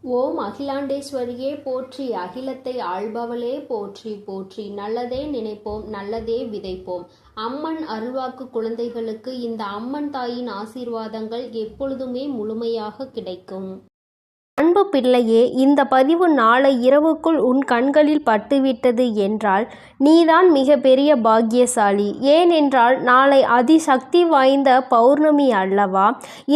ஓம் அகிலாண்டேஸ்வரியே போற்றி, அகிலத்தை ஆள்பவளே போற்றி போற்றி. நல்லதே நினைப்போம், நல்லதே விதைப்போம். அம்மன் அருள்வாக்கு குழந்தைகளுக்கு இந்த அம்மன் தாயின் ஆசீர்வாதங்கள் எப்பொழுதுமே முழுமையாக கிடைக்கும். அன்பு பிள்ளையே, இந்த பதிவு நாளை இரவுக்குள் உன் கண்களில் பட்டுவிட்டது என்றால் நீதான் மிக பெரிய பாக்கியசாலி. ஏனென்றால் நாளை அதிசக்தி வாய்ந்த பௌர்ணமி அல்லவா?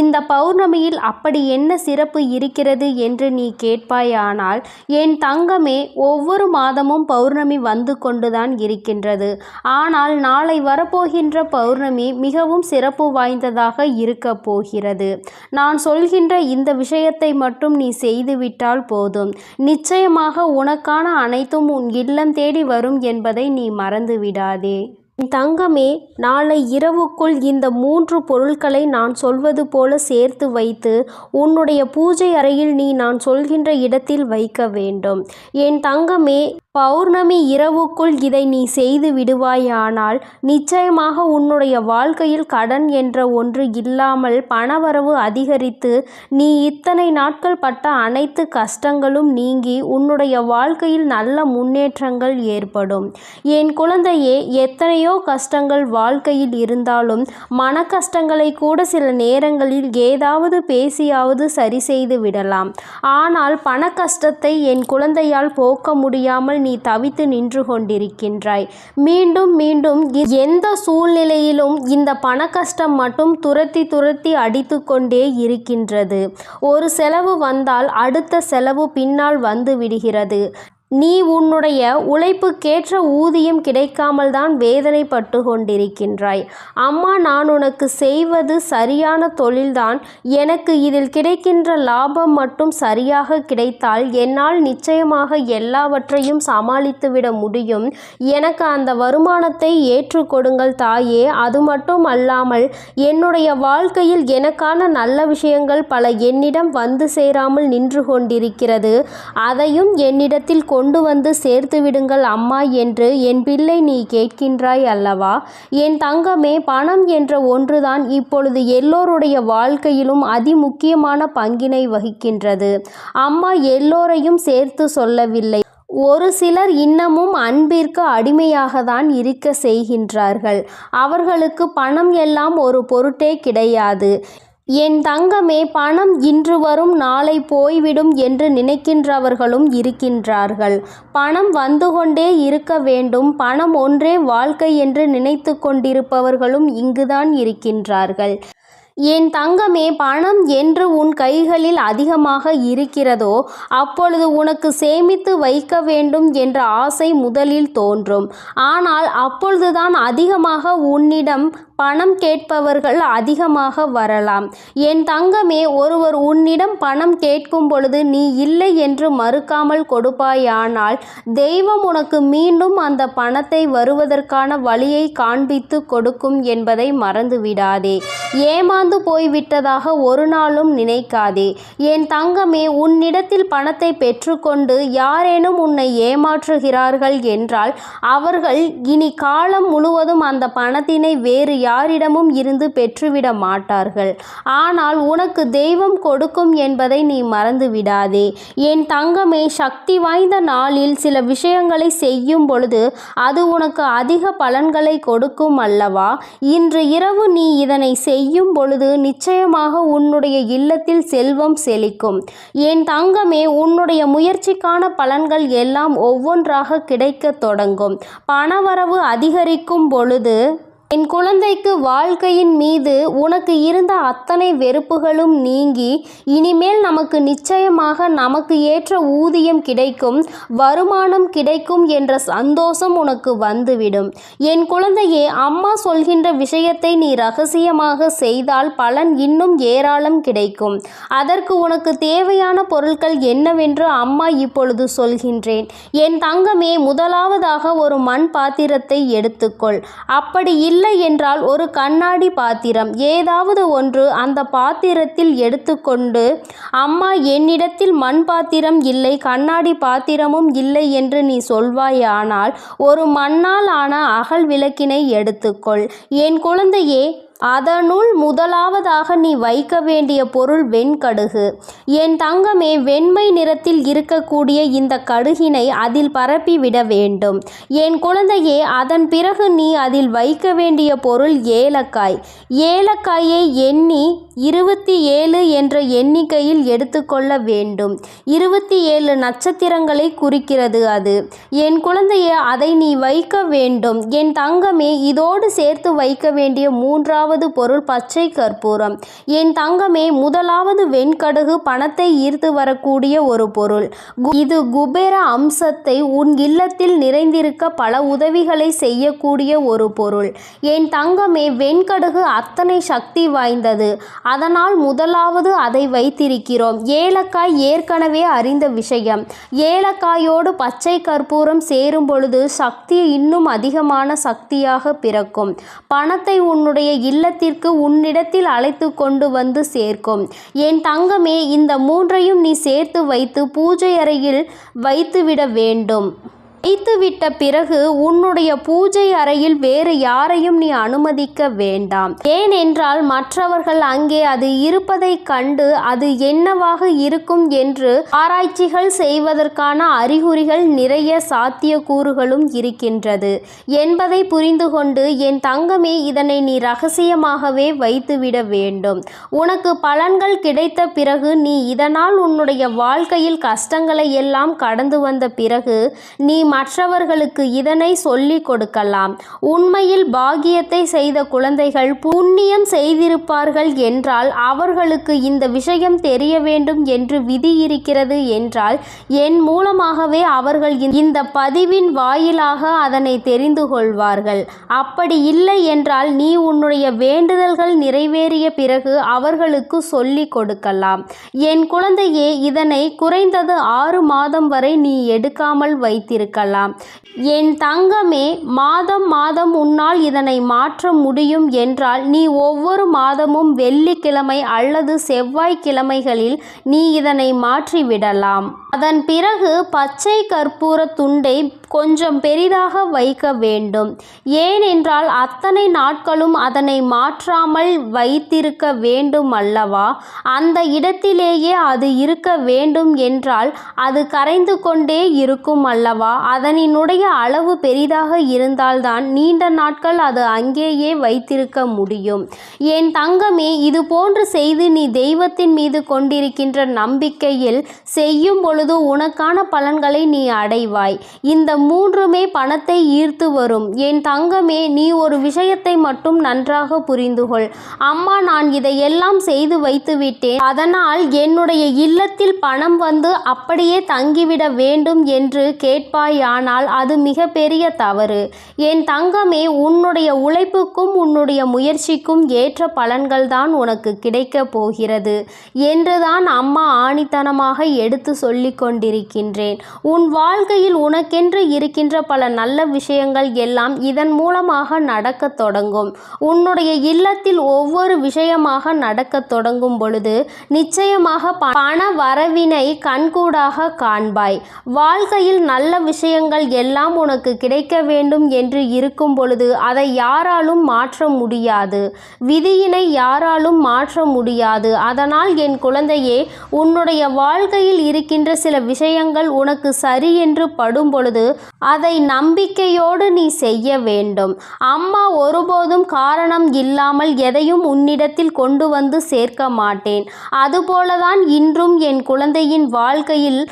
இந்த பௌர்ணமியில் அப்படி என்ன சிறப்பு இருக்கிறது என்று நீ கேட்பாயானால், என் தங்கமே, ஒவ்வொரு மாதமும் பௌர்ணமி வந்து கொண்டுதான் இருக்கின்றது. ஆனால் நாளை வரப்போகின்ற பௌர்ணமி மிகவும் சிறப்பு வாய்ந்ததாக இருக்கப் போகிறது. நான் சொல்கின்ற இந்த விஷயத்தை மட்டும் நீ செய்துவிட்டால் போதும். நிச்சயமாக உனக்கான அனைத்தும் உன் இல்லம் தேடி வரும் என்பதை நீ மறந்து விடாதே. தங்கமே, நாளை இரவுக்குள் இந்த 3 பொருட்களை நான் சொல்வது போல சேர்த்து வைத்து உன்னுடைய பூஜை அறையில் நீ நான் சொல்கின்ற இடத்தில் வைக்க வேண்டும். என் தங்கமே, பௌர்ணமி இரவுக்குள் இதை நீ செய்து விடுவாயானால் நிச்சயமாக உன்னுடைய வாழ்க்கையில் கடன் என்ற ஒன்று இல்லாமல் பணவரவு அதிகரித்து நீ இத்தனை நாட்கள் பட்ட அனைத்து கஷ்டங்களும் நீங்கி உன்னுடைய வாழ்க்கையில் நல்ல முன்னேற்றங்கள் ஏற்படும். என் குழந்தையே, எத்தனையோ கஷ்டங்கள் வாழ்க்கையில் இருந்தாலும் மன கஷ்டங்களை கூட சில நேரங்களில் ஏதாவது பேசியாவது சரி செய்து விடலாம். ஆனால் பண கஷ்டத்தை என் குழந்தையால் போக்க முடியாமல் நீ தவித்து நின்று கொண்டிருக்கின்றாய். மீண்டும் மீண்டும் எந்த சூழ்நிலையிலும் இந்த பண கஷ்டம் மட்டும் துரத்தி அடித்து கொண்டே இருக்கின்றது. ஒரு செலவு வந்தால் அடுத்த செலவு பின்னால் வந்து விடுகிறது. நீ உன்னுடைய உழைப்புக்கேற்ற ஊதியம் கிடைக்காமல் தான் வேதனைப்பட்டு கொண்டிருக்கின்றாய். அம்மா, நான் உனக்கு செய்வது சரியான தொழில்தான். எனக்கு இதில் கிடைக்கின்ற லாபம் மட்டும் சரியாக கிடைத்தால் என்னால் நிச்சயமாக எல்லாவற்றையும் சமாளித்துவிட முடியும். எனக்கு அந்த வருமானத்தை ஏற்றுக்கொடுங்கள் தாயே. அது மட்டும் அல்லாமல் என்னுடைய வாழ்க்கையில் எனக்கான நல்ல விஷயங்கள் பல என்னிடம் வந்து சேராமல் நின்று கொண்டிருக்கிறது. அதையும் என்னிடத்தில் கொண்டு வந்து சேர்த்து விடுங்கள் அம்மா என்று என் பிள்ளை நீ கேட்கின்றாய் அல்லவா? என் தங்கமே, பணம் என்ற ஒன்றுதான் இப்பொழுது எல்லோருடைய வாழ்க்கையிலும் அதிமுக்கியமான பங்கினை வகிக்கின்றது. அம்மா எல்லோரையும் சேர்த்து சொல்லவில்லை. ஒரு சிலர் இன்னமும் அன்பிற்கு அடிமையாக தான் இருக்க செய்கின்றார்கள். அவர்களுக்கு பணம் எல்லாம் ஒரு பொருட்டே கிடையாது. என் தங்கமே, பணம் இன்று வரும் நாளை போய்விடும் என்று நினைக்கின்றவர்களும் இருக்கின்றார்கள். பணம் வந்து கொண்டே இருக்க வேண்டும், பணம் ஒன்றே வாழ்க்கை என்று நினைத்து கொண்டிருப்பவர்களும் இங்குதான் இருக்கின்றார்கள். என் தங்கமே, பணம் என்று உன் கைகளில் அதிகமாக இருக்கிறதோ அப்பொழுது உனக்கு சேமித்து வைக்க வேண்டும் என்ற ஆசை முதலில் தோன்றும். ஆனால் அப்பொழுதுதான் அதிகமாக உன்னிடம் பணம் கேட்பவர்கள் அதிகமாக வரலாம். என் தங்கமே, ஒருவர் உன்னிடம் பணம் கேட்கும் பொழுது நீ இல்லை என்று மறுக்காமல் கொடுப்பாயானால் தெய்வம் உனக்கு மீண்டும் அந்த பணத்தை வருவதற்கான வழியை காண்பித்து கொடுக்கும் என்பதை மறந்து விடாதே. ஏமாந்து போய்விட்டதாக ஒரு நாளும் நினைக்காதே. என் தங்கமே, உன்னிடத்தில் பணத்தை பெற்றுக்கொண்டு யாரேனும் உன்னை ஏமாற்றுகிறார்கள் என்றால் அவர்கள் இனி காலம் முழுவதும் அந்த பணத்தினை வேறு யாரிடமும் இருந்து பெற்றுவிட மாட்டார்கள். ஆனால் உனக்கு தெய்வம் கொடுக்கும் என்பதை நீ மறந்து விடாதே. என் தங்கமே, சக்தி வாய்ந்த நாளில் சில விஷயங்களை செய்யும் பொழுது அது உனக்கு அதிக பலன்களை கொடுக்கும் அல்லவா? இன்று இரவு நீ இதனை செய்யும் பொழுது நிச்சயமாக உன்னுடைய இல்லத்தில் செல்வம் செழிக்கும். என் தங்கமே, உன்னுடைய முயற்சிக்கான பலன்கள் எல்லாம் ஒவ்வொன்றாக கிடைக்க தொடங்கும். பணவரவு அதிகரிக்கும் பொழுது என் குழந்தைக்கு வாழ்க்கையின் மீது உனக்கு இருந்த அத்தனை வெறுப்புகளும் நீங்கி இனிமேல் நமக்கு நிச்சயமாக நமக்கு ஏற்ற ஊதியம் கிடைக்கும், வருமானம் கிடைக்கும் என்ற சந்தோஷம் உனக்கு வந்துவிடும். என் குழந்தையே, அம்மா சொல்கின்ற விஷயத்தை நீ ரகசியமாக செய்தால் பலன் இன்னும் ஏராளம் கிடைக்கும். அதற்கு உனக்கு தேவையான பொருட்கள் என்னவென்று அம்மா இப்பொழுது சொல்கின்றேன். என் தங்கமே, முதலாவதாக ஒரு மண் பாத்திரத்தை எடுத்துக்கொள். அப்படி இல்லை என்றால் ஒரு கண்ணாடி பாத்திரம் ஏதாவது ஒன்று அந்த பாத்திரத்தில் எடுத்துக்கொண்டு, அம்மா என்னிடத்தில் மண் பாத்திரம் இல்லை, கண்ணாடி பாத்திரமும் இல்லை என்று நீ சொல்வாயானால் ஒரு மண்ணால் ஆன அகல் விளக்கினை எடுத்துக்கொள். என் குழந்தையே, அதனுள் முதலாவதாக நீ வைக்க வேண்டிய பொருள் வெண்கடுகு. என் தங்கமே, வெண்மை நிறத்தில் இருக்கக்கூடிய இந்த கடுகினை அதில் பரப்பிவிட வேண்டும். என் குழந்தையே, அதன் பிறகு நீ அதில் வைக்க வேண்டிய பொருள் ஏலக்காய். ஏலக்காயை எண்ணி 27 என்ற எண்ணிக்கையில் எடுத்துக்கொள்ள வேண்டும். 27 நட்சத்திரங்களை குறிக்கிறது அது. என் குழந்தையே, அதை நீ வைக்க வேண்டும். என் தங்கமே, இதோடு சேர்த்து வைக்க வேண்டிய மூன்றாவது பொருள் பச்சை கற்பூரம். என் தங்கமே, முதலாவது வெண்கடுகு பணத்தை ஈர்த்து வரக்கூடிய ஒரு பொருள். இது குபேர அம்சத்தை உன் இல்லத்தில் நிறைந்திருக்க பல உதவிகளை செய்யக்கூடிய ஒரு பொருள். என் தங்கமே, வெண்கடுகு அத்தனை சக்தி வாய்ந்தது. அதனால் முதலாவது அதை வைத்திருக்கிறோம். ஏலக்காய் ஏற்கனவே அறிந்த விஷயம். ஏலக்காயோடு பச்சை கற்பூரம் சேரும் பொழுது சக்தி இன்னும் அதிகமான சக்தியாக பிறக்கும். பணத்தை உன்னுடைய இல்லத்திற்கு உன்னிடத்தில் அழைத்து கொண்டு வந்து சேர்க்கும். என் தங்கமே, இந்த மூன்றையும் நீ சேர்த்து வைத்து பூஜை அறையில் வைத்துவிட வேண்டும். வைத்துவிட்ட பிறகு உன்னுடைய பூஜை அறையில் வேறு யாரையும் நீ அனுமதிக்க வேண்டாம். ஏனென்றால் மற்றவர்கள் அங்கே அது இருப்பதை கண்டு அது என்னவாக இருக்கும் என்று ஆராய்ச்சிகள் செய்வதற்கான அறிகுறிகள் நிறைய சாத்தியக்கூறுகளும் இருக்கின்றது என்பதை புரிந்து கொண்டு என் தங்கமே, இதனை நீ ரகசியமாகவே வைத்துவிட வேண்டும். உனக்கு பலன்கள் கிடைத்த பிறகு நீ இதனால் உன்னுடைய வாழ்க்கையில் கஷ்டங்களை எல்லாம் கடந்து வந்த பிறகு நீ மற்றவர்களுக்கு இதனை சொல்லிக் கொடுக்கலாம். உண்மையில் பாக்கியத்தை செய்த குழந்தைகள் புண்ணியம் செய்திருப்பார்கள் என்றால் அவர்களுக்கு இந்த விஷயம் தெரிய வேண்டும் என்று விதி இருக்கிறது என்றால் என் மூலமாகவே அவர்கள் இந்த பதிவின் வாயிலாக அதனை தெரிந்து கொள்வார்கள். அப்படி இல்லை என்றால் நீ உன்னுடைய வேண்டுதல்கள் நிறைவேறிய பிறகு அவர்களுக்கு சொல்லிக் கொடுக்கலாம். என் குழந்தையே, இதனை குறைந்தது 6 மாதம் வரை நீ எடுக்காமல் வைத்திருக்கலாம். என் தங்கமே, மாதம் மாதம் உன்னால் இதனை மாற்ற முடியும் என்றால் நீ ஒவ்வொரு மாதமும் வெள்ளிக்கிழமை அல்லது செவ்வாய்க்கிழமைகளில் நீ இதனை மாற்றிவிடலாம். அதன் பிறகு பச்சை கற்பூர துண்டை கொஞ்சம் பெரிதாக வைக்க வேண்டும். ஏனென்றால் அத்தனை நாட்களும் அதனை மாற்றாமல் வைத்திருக்க வேண்டும் அல்லவா? அந்த இடத்திலேயே அது இருக்க வேண்டும் என்றால் அது கரைந்து கொண்டே இருக்கும் அல்லவா? அதனினுடைய அளவு பெரிதாக இருந்தால்தான் நீண்ட நாட்கள் அது அங்கேயே வைத்திருக்க முடியும். என் தங்கமே, இது போன்று செய்து நீ தெய்வத்தின் மீது கொண்டிருக்கின்ற நம்பிக்கையில் செய்யும் பொழுது உனக்கான பலன்களை நீ அடைவாய். இந்த மூன்றுமே பணத்தை ஈர்த்து வரும். என் தங்கமே, நீ ஒரு விஷயத்தை மட்டும் நன்றாக புரிந்து கொள். அம்மா, நான் இதையெல்லாம் செய்து வைத்து விட்டேன், அதனால் என்னுடைய இல்லத்தில் பணம் வந்து அப்படியே தங்கிவிட வேண்டும் என்று கேட்பாயானால் அது மிக பெரிய தவறு. என் தங்கமே, உன்னுடைய உழைப்புக்கும் உன்னுடைய முயற்சிக்கும் ஏற்ற பலன்கள் தான் உனக்கு கிடைக்கப் போகிறது என்றுதான் அம்மா ஆணித்தனமாக எடுத்து சொல்லிக் கொண்டிருக்கின்றேன். உன் வாழ்க்கையில் உனக்கென்று இருக்கின்ற பல நல்ல விஷயங்கள் எல்லாம் இதன் மூலமாக நடக்க தொடங்கும். உன்னுடைய இல்லத்தில் ஒவ்வொரு விஷயமாக நடக்க தொடங்கும் பொழுது நிச்சயமாக பண வரவினை கண்கூடாக காண்பாய். வாழ்க்கையில் நல்ல விஷயங்கள் எல்லாம் உனக்கு கிடைக்க வேண்டும் என்று இருக்கும் பொழுது அதை யாராலும் மாற்ற முடியாது. விதியினை யாராலும் மாற்ற முடியாது. அதனால் என் குழந்தையே, உன்னுடைய வாழ்க்கையில் இருக்கின்ற சில விஷயங்கள் உனக்கு சரி என்று படும் பொழுது அதை நம்பிக்கையோடு நீ செய்ய வேண்டும். அம்மா ஒருபோதும் காரணம் இல்லாமல் எதையும் உன்னிடத்தில் கொண்டு வந்து சேர்க்க மாட்டேன். அதுபோலதான் இன்றும் என் குழந்தையின் வாழ்க்கையில்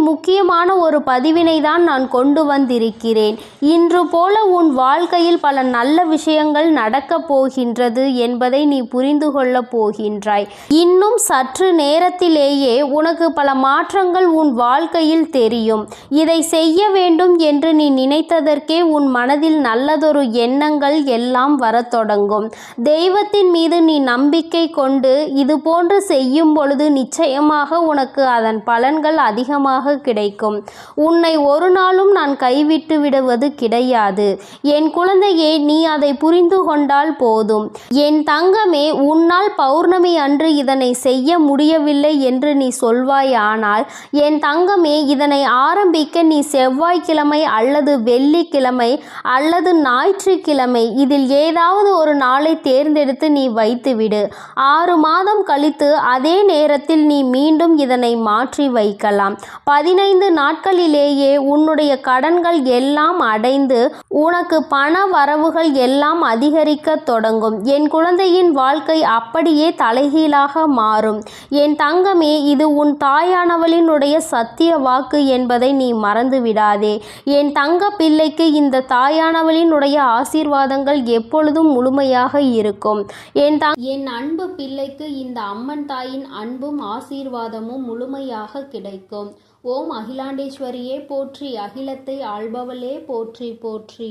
முக்கியமான ஒரு பதிவினை தான் நான் கொண்டு வந்திருக்கிறேன். இன்று போல உன் வாழ்க்கையில் பல நல்ல விஷயங்கள் நடக்கப் போகின்றது என்பதை நீ புரிந்து கொள்ளப் போகின்றாய். இன்னும் சற்று நேரத்திலேயே உனக்கு பல மாற்றங்கள் உன் வாழ்க்கையில் தெரியும். இதை செய்ய வேண்டும் என்று நீ நினைத்ததற்கே உன் மனதில் நல்லதொரு எண்ணங்கள் எல்லாம் வரத் தொடங்கும். தெய்வத்தின் மீது நீ நம்பிக்கை கொண்டு இது போன்று செய்யும் பொழுது நிச்சயமாக உனக்கு அதன் பலன்கள் அதிகமாக கிடைக்கும். உன்னை ஒரு நாளும் நான் கைவிட்டு விடுவது கிடையாது. என் குழந்தையே, நீ அதை புரிந்து கொண்டால் போதும். என் தங்கமே, உன்னால் பௌர்ணமி அன்று இதனை செய்ய முடியவில்லை என்று நீ சொல்வாயானால் என் தங்கமே, இதனை ஆரம்பிக்க நீ செவ்வாய்க்கிழமை செவ்வாய்க்கிழமை அல்லது வெள்ளிக்கிழமை அல்லது ஞாயிற்றுக்கிழமை இதில் ஏதாவது ஒரு நாளை தேர்ந்தெடுத்து நீ வைத்துவிடு. 6 மாதம் கழித்து அதே நேரத்தில் நீ மீண்டும் இதனை மாற்றி வைக்கலாம். 15 நாட்களிலேயே உன்னுடைய கடன்கள் எல்லாம் அடைந்து உனக்கு பண வரவுகள் எல்லாம் அதிகரிக்க தொடங்கும். என் குழந்தையின் வாழ்க்கை அப்படியே தலைகீழாக மாறும். என் தங்கமே, இது உன் தாயானவளினுடைய சத்திய வாக்கு என்பதை நீ மறந்து விடாதே. என் தங்க பிள்ளைக்கு இந்த தாயானவளினுடைய ஆசீர்வாதங்கள் எப்பொழுதும் முழுமையாக இருக்கும். என் அன்பு பிள்ளைக்கு இந்த அம்மன் தாயின் அன்பும் ஆசீர்வாதமும் முழுமையாக கிடைக்கும். ஓம் அகிலாண்டேஸ்வரியே போற்றி, அகிலத்தை ஆள்பவளே போற்றி போற்றி.